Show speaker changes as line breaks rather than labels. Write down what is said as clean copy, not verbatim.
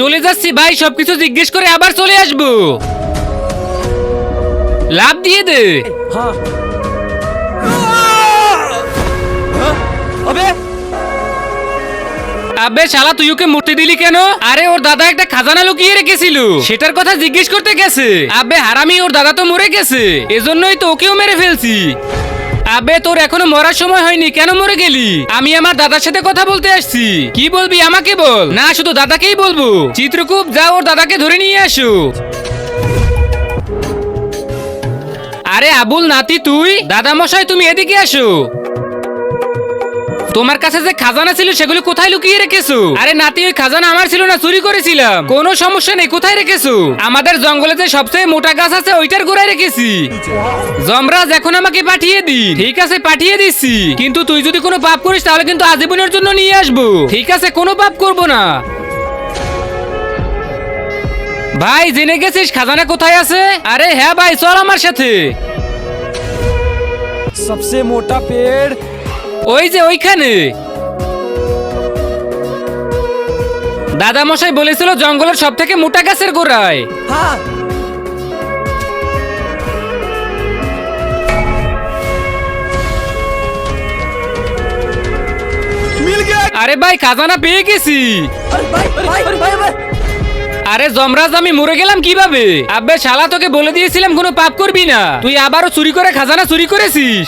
চলে যাচ্ছি ভাই, সবকিছু জিজ্ঞেস করে আবার চলে আসবো। লাভ দিয়ে দে।
हाँ अबे
আবে শালা, তুই ওকে মরতে দিলি কেন? আরে ওর দাদা একটা খাজানা লুকিয়ে রেখেছিল, সেটার কথা জিজ্ঞেস করতে গেছে। আবে হারামি, ওর দাদা তো মরে গেছে, এজন্যই তো ওকেও মেরে ফেলছি। আবে তোর এখনো মরার সময় হয়নি, কেন মরে গেলি? আমি আমার দাদার সাথে কথা বলতে আসছি। কি বলবি আমাকে বল, না শুধু দাদাকেই বলবো। চিত্রকূপ যাও, ওর দাদাকে ধরে নিয়ে আসো। আরে আবুল নাতি, তুই? দাদা মশাই তুমি এদিকে আসো। তোমার কাছে যে খাজানা ছিল সেগুলো কোথায় লুকিয়ে রেখেছো? আরে নাতি, ওই খাজানা আমার ছিল না, চুরি করেছিলাম। কোনো সমস্যা নেই, কোথায় রেখেছো? আমাদের জঙ্গলে যে সবচেয়ে মোটা গাছ আছে ওইটার গোড়ায় রেখেছি। যমরাজ এখন আমাকে পাঠিয়ে দি। ঠিক আছে, পাঠিয়ে দিচ্ছি, কিন্তু তুই যদি কোনো পাপ করিস তাহলে কিন্তু আজীবনের জন্য নিয়ে আসবো। ঠিক আছে, কোনো পাপ করব না। ভাই জেনে গেছিস খাজানা কোথায় আছে? আরে হ্যাঁ ভাই, চল আমার সাথে।
सबसे मोटा पेड़
ওই যে ওইখানে। দাদা মশাই বলেছিল জঙ্গলের সব থেকে মোটা গাছের গোড়ায়।
हाँ मिल गया
আরে ভাই, খাজানা পেয়ে গেছি।
अरे भाई भाई भाई भाई
আরে যমরাজ, আমি মরে গেলাম কিভাবে? আব্বে শালা, তোকে বলে দিয়েছিলাম কোনো পাপ করবি না, তুই আবারও চুরি করে খাজানা চুরি করেছিস।